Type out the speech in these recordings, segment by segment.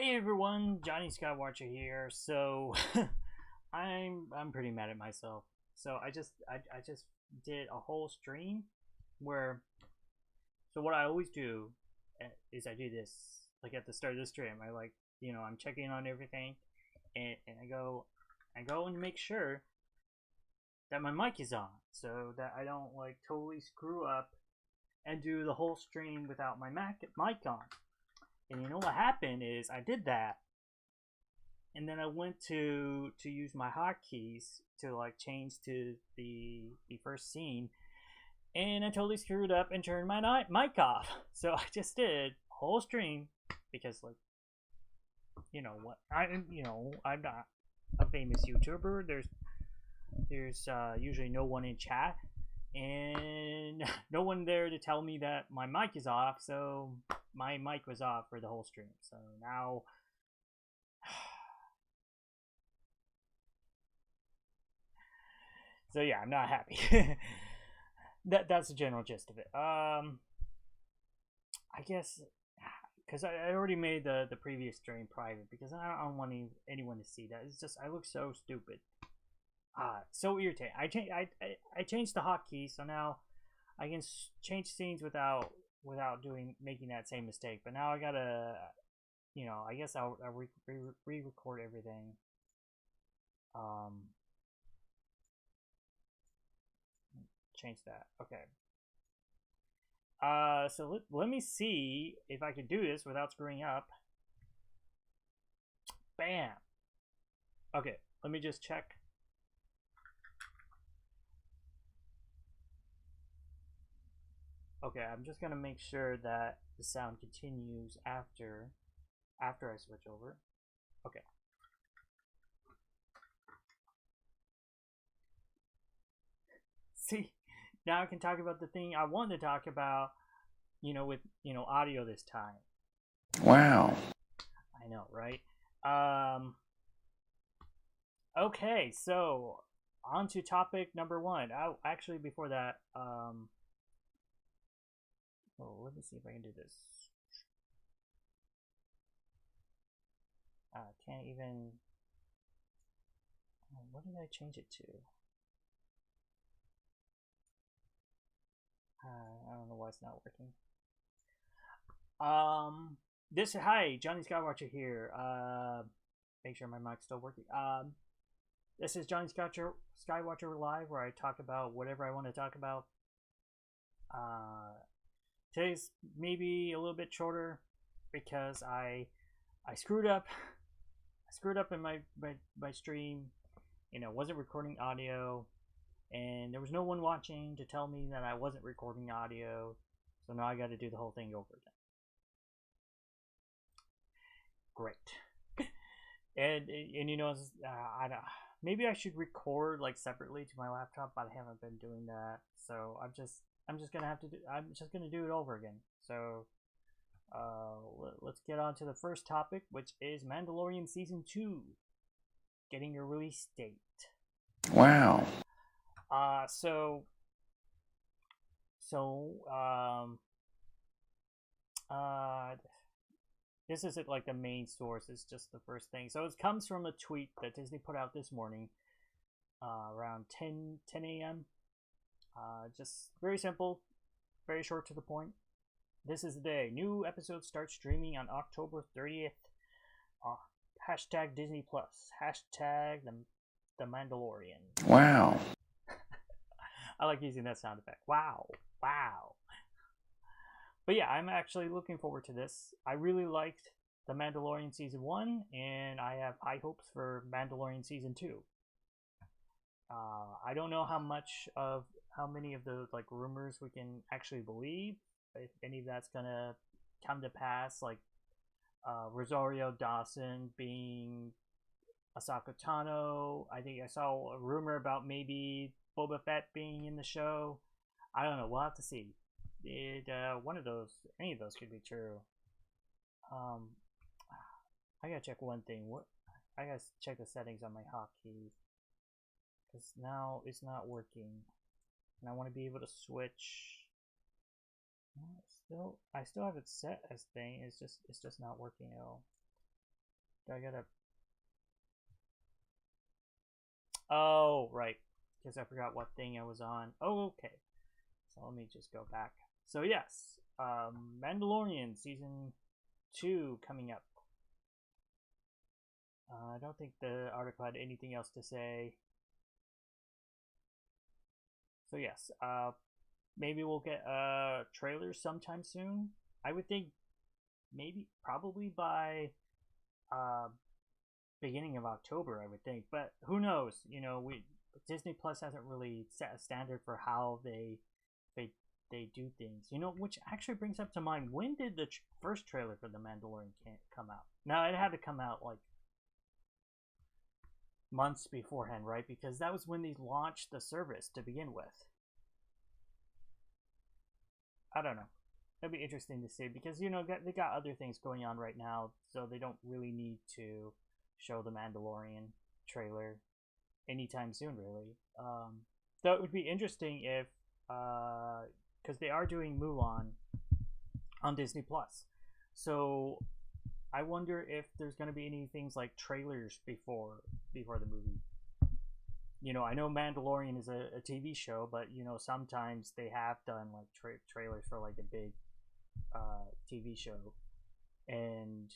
Hey everyone, Jonny Skywatcher here. So I'm pretty mad at myself. So I just did a whole stream where what I always do is I do this like at the start of the stream. I'm checking on everything and I go and make sure that my mic is on so that I don't like totally screw up and do the whole stream without my mic on. And you know what happened is I did that, and then I went to use my hotkeys to like change to the first scene, and I totally screwed up and turned my mic off. So I just did a whole stream because you know what I'm not a famous YouTuber. There's usually no one in chat and no one there to tell me that my mic is off, so my mic was off for the whole stream. So now so yeah, I'm not happy. That's the general gist of it. I guess because I already made the previous stream private because I don't want anyone to see that. It's just I look so stupid. So irritating. I changed the hotkey, so now I can change scenes without making that same mistake. But now I gotta, I guess I'll re-record everything. Change that. Okay. So let me see if I can do this without screwing up. Bam. Okay. Let me just check. Okay, I'm just gonna make sure that the sound continues after I switch over. Okay. See, now I can talk about the thing I wanted to talk about, with audio this time. Wow. I know, right? Okay, so on to topic number one. Actually, before that, let me see if I can do this. Can't even. What did I change it to? I don't know why it's not working. Hi, Jonny Skywatcher here. Make sure my mic's still working. This is Jonny Skywatcher Live, where I talk about whatever I want to talk about. Today's maybe a little bit shorter because I screwed up. I screwed up in my stream. Wasn't recording audio, and there was no one watching to tell me that I wasn't recording audio. So now I got to do the whole thing over again. Great. and I don't. Maybe I should record like separately to my laptop, but I haven't been doing that. So I'm just gonna have to do. I'm just gonna do it over again. So, let's get on to the first topic, which is Mandalorian season 2 getting a release date. Wow. So this isn't like the main source. It's just the first thing. So it comes from a tweet that Disney put out this morning, around 10 a.m. Just very simple, very short to the point. This is the day. New episodes start streaming on October 30th. Hashtag Disney Plus. Hashtag the Mandalorian. Wow. I like using that sound effect. Wow. Wow. But yeah, I'm actually looking forward to this. I really liked The Mandalorian Season 1, and I have high hopes for Mandalorian Season 2. I don't know how many of the like rumors we can actually believe, if any of that's gonna come to pass, like Rosario Dawson being Ahsoka Tano. I think I saw a rumor about maybe Boba Fett being in the show. I don't know. We'll have to see. Any of those could be true. I gotta check one thing. I gotta check the settings on my hotkey because now it's not working, and I want to be able to switch. I still have it set as thing. It's just not working at all. I gotta. Oh, right. Because I forgot what thing I was on. Oh, okay. So let me just go back. So yes, Mandalorian season 2 coming up. I don't think the article had anything else to say. So yes, maybe we'll get a trailer sometime soon. I would think maybe probably by uh, beginning of October, I would think. But who knows? Disney Plus hasn't really set a standard for how they they do things. Which actually brings up to mind, when did the first trailer for The Mandalorian come out? Now it had to come out like months beforehand, right? Because that was when they launched the service to begin with. I don't know. It'll be interesting to see because they got other things going on right now, so they don't really need to show the Mandalorian trailer anytime soon, really. Though it would be interesting if, because they are doing Mulan on Disney Plus, so I wonder if there's going to be any things like trailers before the movie. I know Mandalorian is a TV show, but sometimes they have done like trailers for like a big TV show, and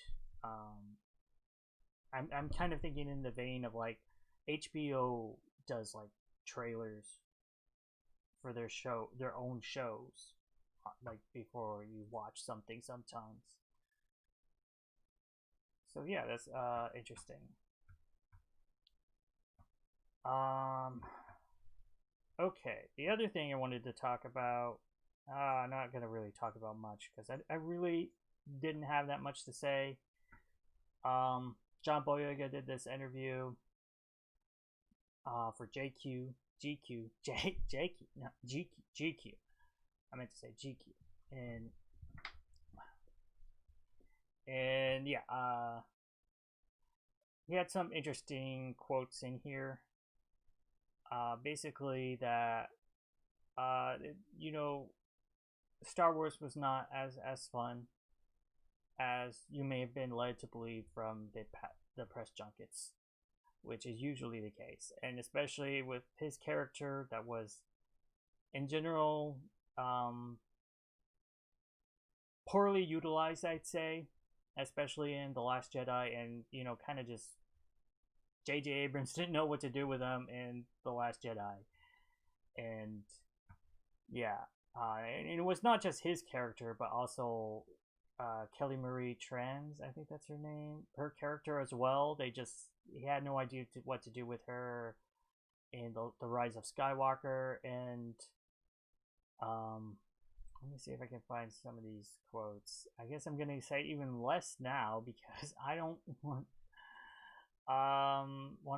I'm kind of thinking in the vein of like HBO does like trailers for their own shows, like before you watch something sometimes. So yeah, that's interesting. Okay, the other thing I wanted to talk about, I'm not gonna really talk about much because I really didn't have that much to say. John Boyega did this interview for GQ. I meant to say GQ, and yeah, he had some interesting quotes in here. Basically that Star Wars was not as fun as you may have been led to believe from the press junkets, which is usually the case, and especially with his character that was, in general, poorly utilized, I'd say, especially in The Last Jedi, and kind of just J.J. Abrams didn't know what to do with him in The Last Jedi, and yeah, and it was not just his character, but also Kelly Marie Tran, I think that's her name, her character as well. He had no idea what to do with her in the Rise of Skywalker, and let me see if I can find some of these quotes. I guess I'm gonna say even less now because I don't want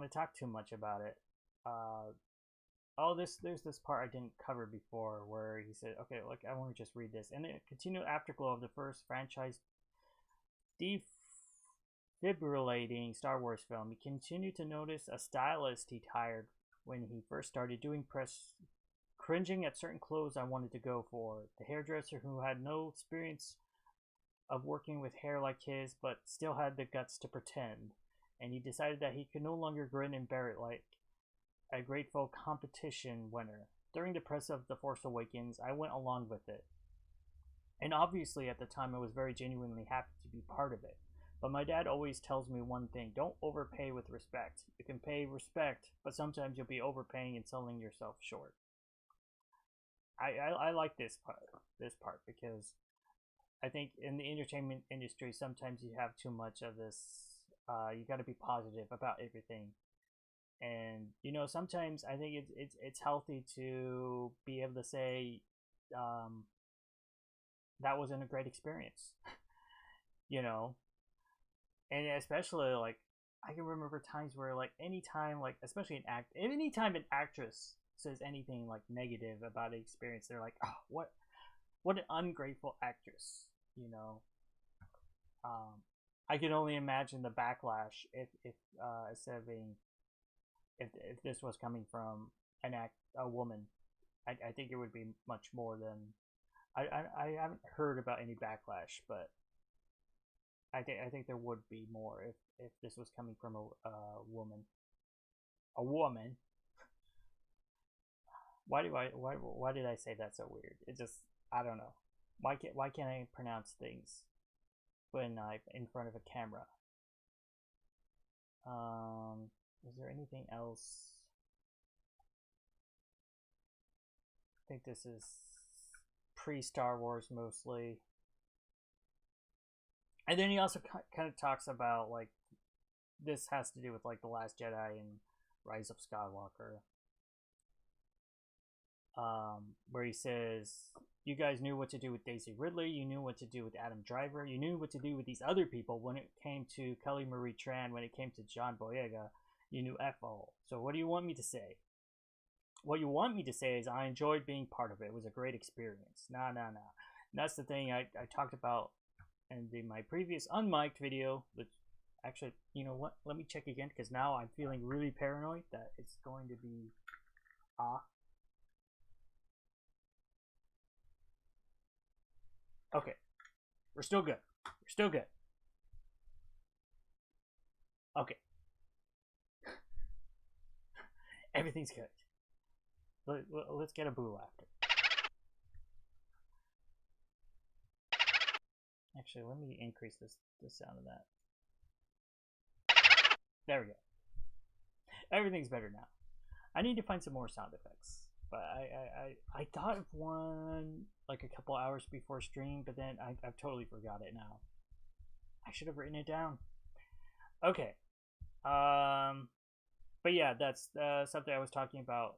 to talk too much about it. There's this part I didn't cover before where he said, okay, look, I want to just read this. And the continued afterglow of the first franchise defibrillating Star Wars film, he continued to notice a stylist he hired when he first started doing press, cringing at certain clothes I wanted to go for. The hairdresser who had no experience of working with hair like his, but still had the guts to pretend. And he decided that he could no longer grin and bear it like a grateful competition winner. During the press of The Force Awakens, I went along with it. And obviously at the time I was very genuinely happy to be part of it. But my dad always tells me one thing: don't overpay with respect. You can pay respect, but sometimes you'll be overpaying and selling yourself short. I like this part because I think in the entertainment industry sometimes you have too much of this. You got to be positive about everything, and sometimes I think it's healthy to be able to say that wasn't a great experience, you know, and especially like I can remember times where like anytime like especially anytime an actress says anything like negative about the experience, they're like, oh, what an ungrateful actress, you know. I can only imagine the backlash if instead of being if this was coming from a woman. I think it would be much more than I haven't heard about any backlash, but I think there would be more if this was coming from a woman. A woman. Why did I say that so weird? It just, I don't know. Why can't I pronounce things when I'm in front of a camera? Is there anything else? I think this is pre-Star Wars mostly. And then he also kind of talks about, like, this has to do with, like, The Last Jedi and Rise of Skywalker. Where he says, you guys knew what to do with Daisy Ridley, you knew what to do with Adam Driver, you knew what to do with these other people. When it came to Kelly Marie Tran, when it came to John Boyega, you knew F all. So what do you want me to say? What you want me to say is I enjoyed being part of it. It was a great experience. Nah. And that's the thing I talked about in my previous unmiked video, which actually, you know what? Let me check again, because now I'm feeling really paranoid that it's going to be Okay. We're still good. We're still good. Okay. Everything's good. Let's get a boo laughter. Actually, let me increase the sound of that. There we go. Everything's better now. I need to find some more sound effects. But I thought of one like a couple hours before stream, but then I've totally forgot it now. I should have written it down. Okay. But yeah, that's something I was talking about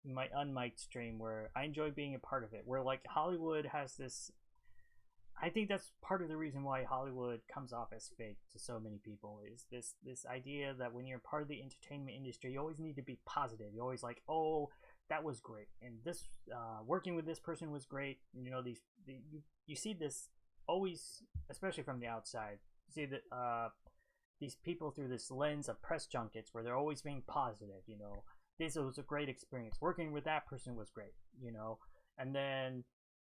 in my unmiked stream, where I enjoy being a part of it. Where, like, Hollywood has this. I think that's part of the reason why Hollywood comes off as fake to so many people, is this idea that when you're part of the entertainment industry, you always need to be positive. You're always like, oh, that was great, and this working with this person was great. You know, you see this always, especially from the outside. You see that these people through this lens of press junkets, where they're always being positive. You know, this was a great experience. Working with that person was great. You know, and then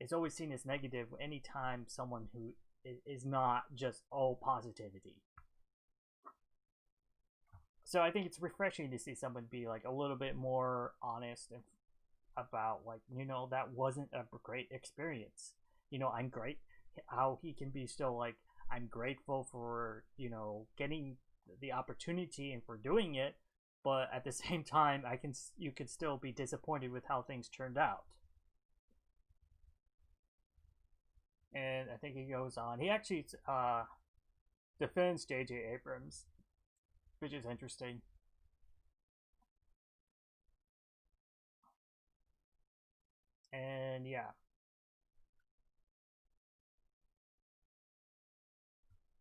it's always seen as negative anytime someone who is not just all positivity. So I think it's refreshing to see someone be like a little bit more honest about, like, you know, that wasn't a great experience. You know, I'm great. How he can be still like, I'm grateful for, you know, getting the opportunity and for doing it, but at the same time, you could still be disappointed with how things turned out. And I think he goes on. He actually defends J.J. Abrams, which is interesting. And yeah,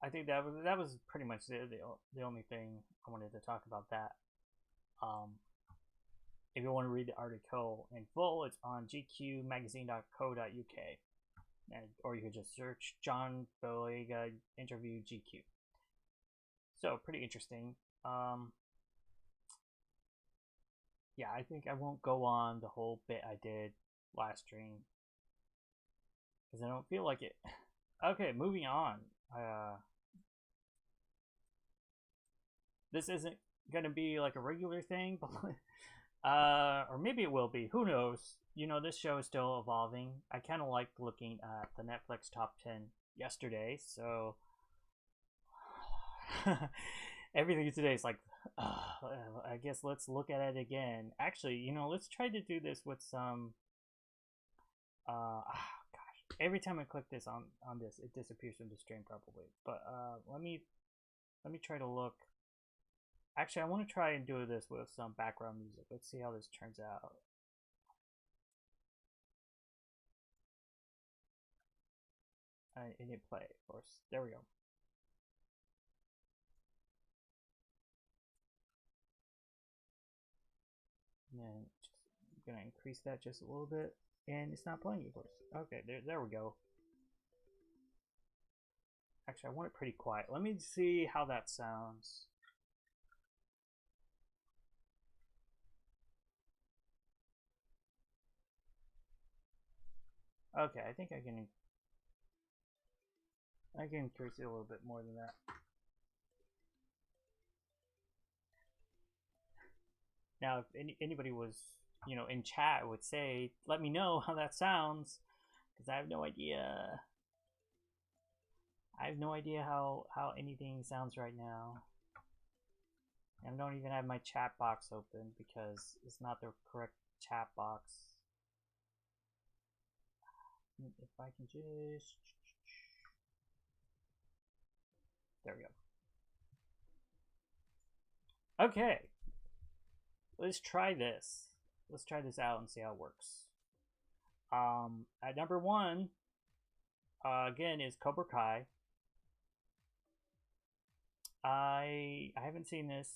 I think that was pretty much the only thing I wanted to talk about that. If you want to read the article in full, it's on gqmagazine.co.uk, or you could just search John Boyega Interview GQ. So pretty interesting. Yeah, I think I won't go on the whole bit I did last stream, because I don't feel like it. Okay, moving on. This isn't gonna be like a regular thing, but or maybe it will be. Who knows? You know, this show is still evolving. I kind of liked looking at the Netflix top 10 yesterday, so everything today is like, I guess let's look at it again. Actually, you know, let's try to do this with some. Gosh, every time I click this on this, it disappears from the stream probably. But let me try to look. Actually, I want to try and do this with some background music. Let's see how this turns out. It didn't play, of course. There we go. And then I'm gonna increase that just a little bit, and it's not playing, of course. Okay, there we go. Actually, I want it pretty quiet. Let me see how that sounds. Okay, I think I can. I can increase it a little bit more than that. Now, if anybody was, in chat would say, let me know how that sounds, because I have no idea. I have no idea how anything sounds right now. I don't even have my chat box open because it's not the correct chat box. If I can just... There we go. Okay. Let's try this. Let's try this out and see how it works. At number 1, again, is Cobra Kai. I haven't seen this.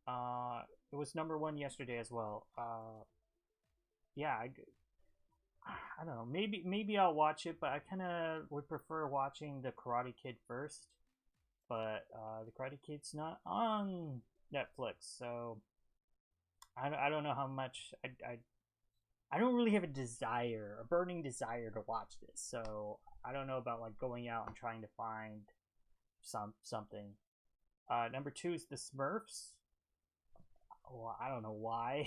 It was number 1 yesterday as well. Yeah, I don't know. Maybe I'll watch it, but I kind of would prefer watching the Karate Kid first. But the Karate Kid's not on Netflix, so I don't know how much I don't really have a burning desire to watch this. So I don't know about like going out and trying to find something. Number 2 is the Smurfs. Well, I don't know why.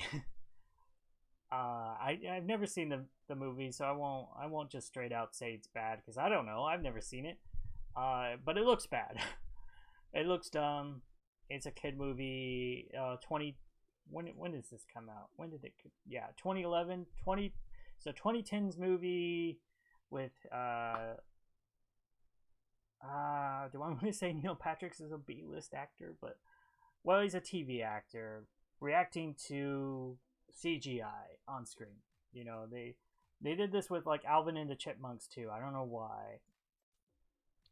I've never seen the movie, so I won't just straight out say it's bad because I don't know. I've never seen it. But it looks bad. It looks dumb. It's a kid movie. When does this come out? When did it? Yeah, 2011. 2010's movie with do I want to say Neil Patrick's is a B-list actor, but well, he's a TV actor reacting to CGI on screen. They did this with like Alvin and the Chipmunks too. I don't know why.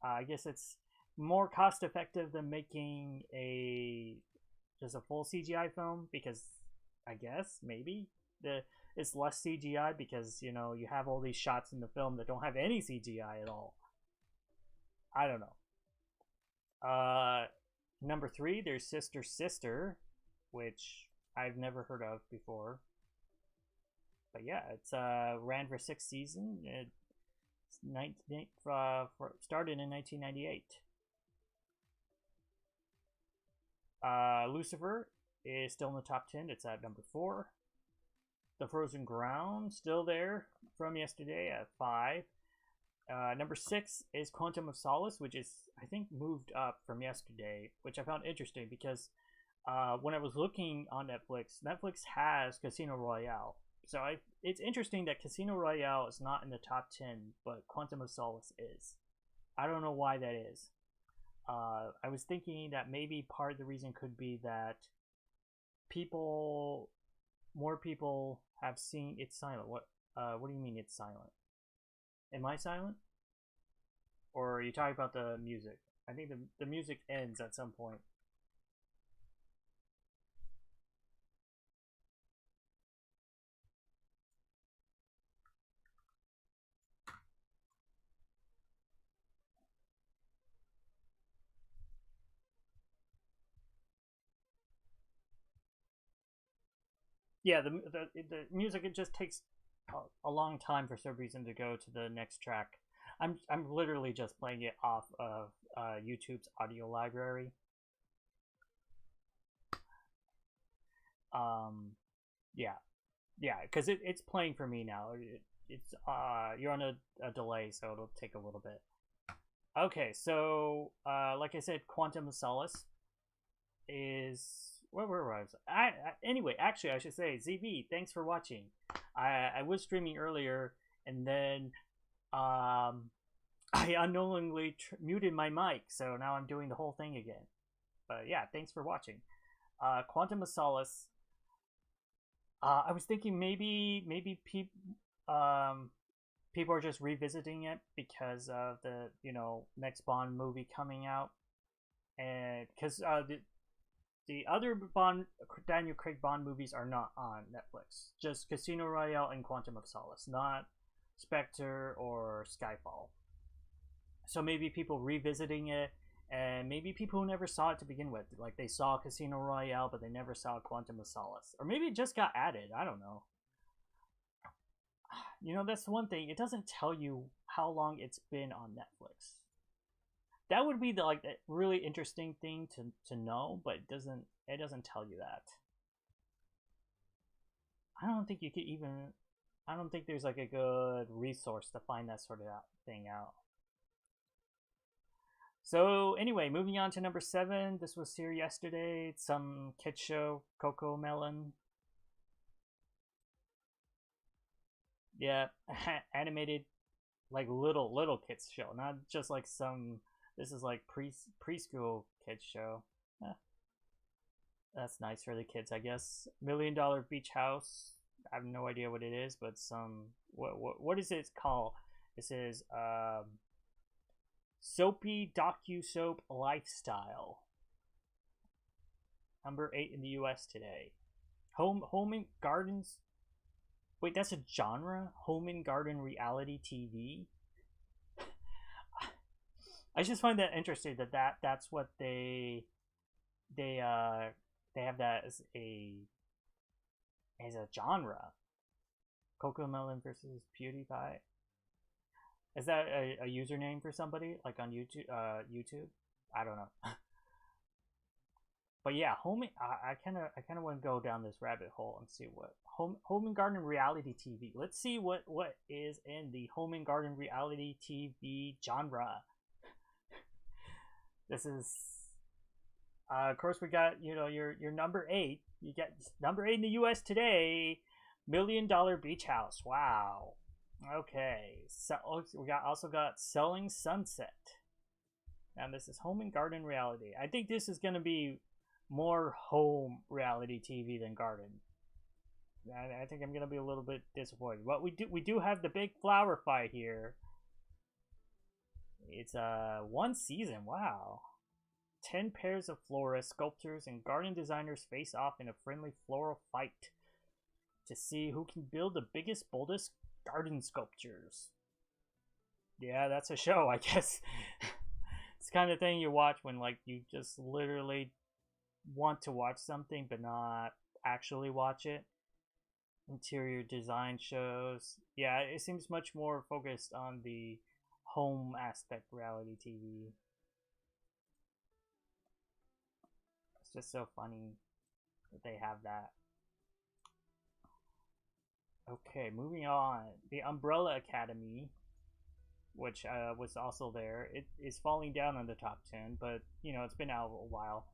I guess it's more cost effective than making just a full CGI film because I guess maybe it's less CGI because you have all these shots in the film that don't have any CGI at all. I don't know. Number 3, there's Sister Sister, which I've never heard of before. But yeah, it's ran for 6 seasons. It's started in 1998. Lucifer is still in the top 10. It's at number 4. The Frozen Ground, still there from yesterday at 5. Number 6 is Quantum of Solace, which is, I think, moved up from yesterday, which I found interesting because when I was looking on Netflix has Casino Royale. So it's interesting that Casino Royale is not in the top 10, but Quantum of Solace is. I don't know why that is. I was thinking that maybe part of the reason could be that more people have seen It's Silent. What do you mean it's silent? Am I silent? Or are you talking about the music? I think the music ends at some point. Yeah, the music, it just takes a long time for some reason to go to the next track. I'm literally just playing it off of YouTube's audio library. Yeah, because it's playing for me now. It's you're on a delay, so it'll take a little bit. Okay, so like I said, Quantum of Solace is where was anyway, actually I should say, ZV, thanks for watching. I was streaming earlier and then I unknowingly muted my mic, so now I'm doing the whole thing again. But yeah, thanks for watching. Quantum of Solace. I was thinking maybe people are just revisiting it because of the next Bond movie coming out, and because the other Daniel Craig Bond movies are not on Netflix. Just Casino Royale and Quantum of Solace, not Spectre or Skyfall. So maybe people revisiting it, and maybe people who never saw it to begin with, like they saw Casino Royale but they never saw Quantum of Solace, or maybe it just got added. I don't know. That's the one thing. It doesn't tell you how long it's been on Netflix. That would be the like a really interesting thing to know, but it doesn't tell you that. I don't think you could even. I don't think there's like a good resource to find that sort of thing out. So anyway, moving on to number 7. This was here yesterday. It's some kid show, Coco Melon. Yeah, animated, like little kids show, not just like some. This is like preschool kids show. Eh, that's nice for the kids, I guess. $1 Million Beach House. I have no idea what it is, but some what is it called? This is soapy docu-soap lifestyle. Number 8 in the U.S. today. Home and gardens. Wait, that's a genre? Home and garden reality TV. I just find that interesting that's what they have that as a genre. Coco Melon versus PewDiePie. Is that a username for somebody like on YouTube? YouTube? I don't know. But yeah, I kind of want to go down this rabbit hole and see what home and garden reality TV. Let's see what is in the home and garden reality TV genre. This is, of course, we got your number 8. You get number 8 in the U.S. today, $1 Million Beach House. Wow. Okay. So we also got Selling Sunset. And this is home and garden reality. I think this is gonna be more home reality TV than garden. I think I'm gonna be a little bit disappointed. But we do have the big flower fight here. It's one season. Wow. 10 pairs of florists, sculptors, and garden designers face off in a friendly floral fight to see who can build the biggest, boldest garden sculptures. Yeah, that's a show, I guess. It's the kind of thing you watch when like you just literally want to watch something but not actually watch it. Interior design shows. Yeah, it seems much more focused on the home aspect reality TV. It's just so funny that they have that. Okay, moving on. The Umbrella Academy, which was also there, it is falling down on the top 10, but it's been out a while.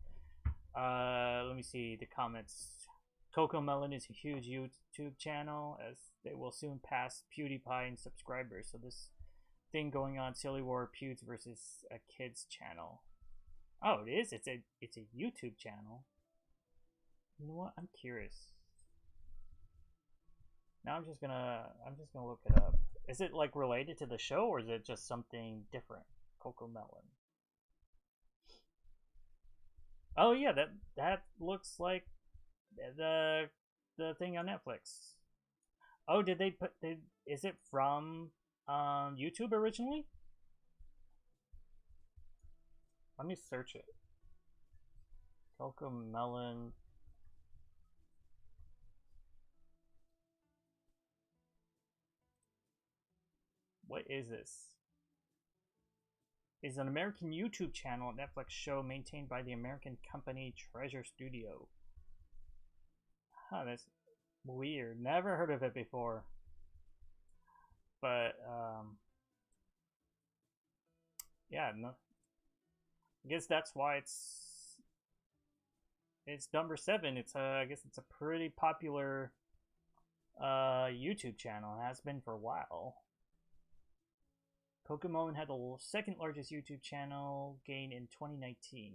Let me see the comments. Coco Melon is a huge YouTube channel, as they will soon pass PewDiePie in subscribers. So this thing going on, Silly War Pewds versus a kids channel. Oh, it is. It's a YouTube channel. You know what? I'm curious. Now I'm just gonna look it up. Is it like related to the show, or is it just something different? Coco Melon. Oh yeah, that looks like the thing on Netflix. Oh, did they put? Is it from YouTube originally? Let me search it. Coco Melon. What is this? Is an American YouTube channel, Netflix show maintained by the American company Treasure Studio. Huh, that's weird. Never heard of it before. But yeah, no. I guess that's why it's number 7. I guess it's a pretty popular YouTube channel. It has been for a while. Coco Melon had the second largest YouTube channel gain in 2019.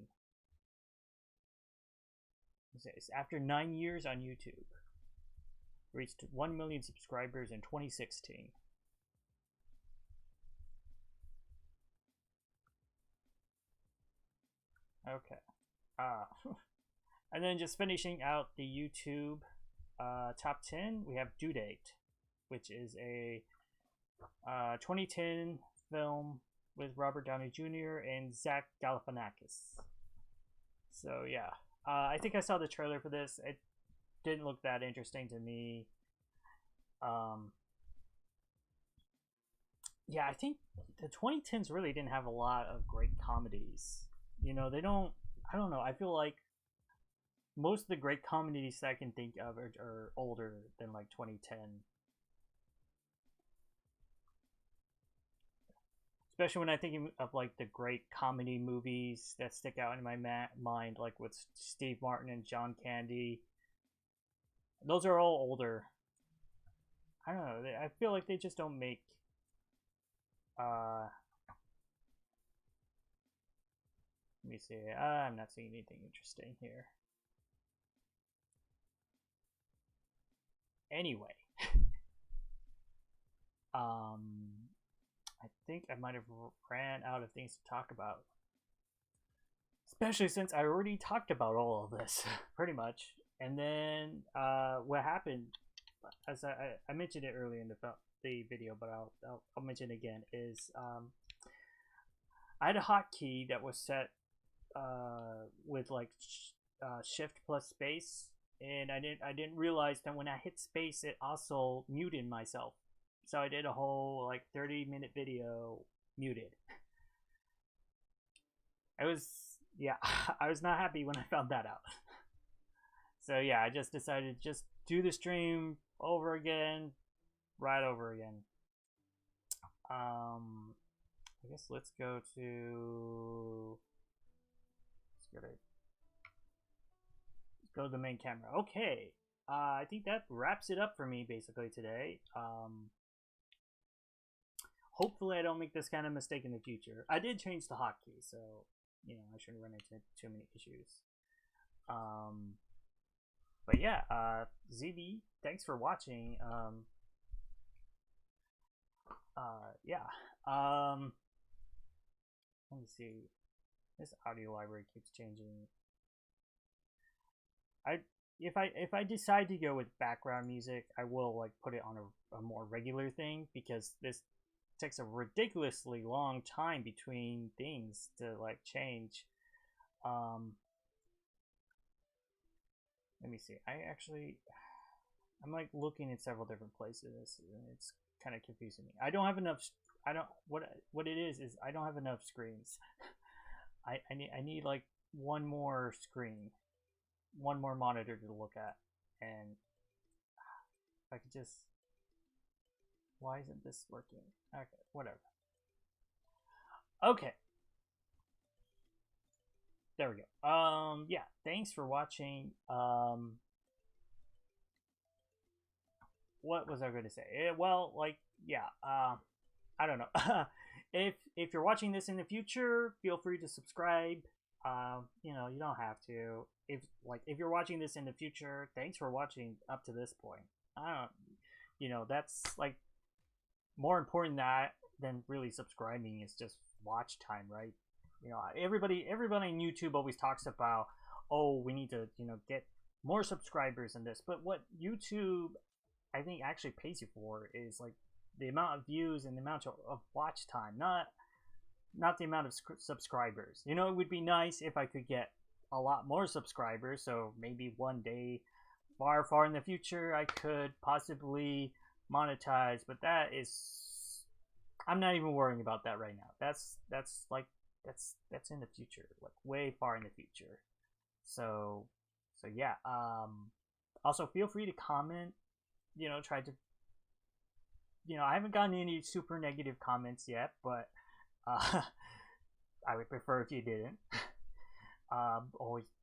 It's after 9 years on YouTube. Reached 1 million subscribers in 2016. Okay. And then just finishing out the YouTube top 10, we have Due Date, which is a 2010 film with Robert Downey Jr. and Zach Galifianakis. So yeah, I think I saw the trailer for this. It didn't look that interesting to me. yeah, I think the 2010s really didn't have a lot of great comedies. You know, they don't. I don't know. I feel like most of the great comedies that I can think of are older than like 2010. Especially when I think of like the great comedy movies that stick out in my mind, like with Steve Martin and John Candy. Those are all older. I don't know. I feel like they just don't make. Uh, Let me see. I'm not seeing anything interesting here. Anyway, I think I might have ran out of things to talk about. Especially since I already talked about all of this, pretty much. And then what happened, as I mentioned it earlier in the video, but I'll mention it again, is I had a hotkey that was set with like shift plus space, and I didn't realize that when I hit space, it also muted myself. So I did a whole like 30-minute video muted. I was yeah, I was not happy when I found that out. So yeah, I just decided to just do the stream over again, right over again. I guess let's go to the main camera. Okay, I think that wraps it up for me basically today. Hopefully I don't make this kind of mistake in the future. I did change the hotkey, so you know I shouldn't run into too many issues. But yeah, ZB, thanks for watching. Yeah. Let me see. This audio library keeps changing. If I decide to go with background music, I will like put it on a more regular thing, because this takes a ridiculously long time between things to like change. Let me see. I'm like looking at several different places, and it's kind of confusing me. I don't have enough. I don't what it is I don't have enough screens. I need like one more screen, one more monitor to look at, and if I could just. Why isn't this working? Okay, whatever. Okay. There we go. Yeah, thanks for watching. What was I going to say? Well, like, yeah, I don't know. If you're watching this in the future, feel free to subscribe. You know, you don't have to. If you're watching this in the future, thanks for watching up to this point. You know, that's like more important than really subscribing is just watch time, right? You know, everybody on YouTube always talks about, oh, we need to, you know, get more subscribers in this. But what YouTube, I think, actually pays you for is like the amount of views and the amount of watch time, not the amount of subscribers. You know, it would be nice if I could get a lot more subscribers. So maybe one day, far in the future, I could possibly monetize. But I'm not even worrying about that right now. That's in the future, like way far in the future. So yeah. Also feel free to comment. You know, try to. You know, I haven't gotten any super negative comments yet, but I would prefer if you didn't.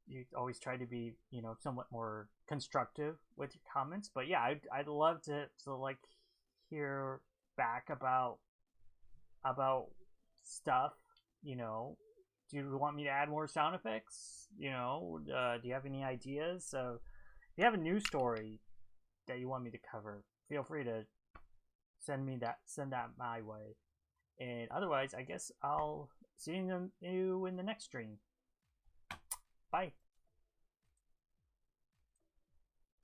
You always try to be, you know, somewhat more constructive with your comments. But yeah, I'd love to like hear back about stuff. You know, do you want me to add more sound effects? You know, do you have any ideas? So if you have a news story that you want me to cover, feel free to send that my way. And otherwise, I guess I'll see you in the next stream. Bye.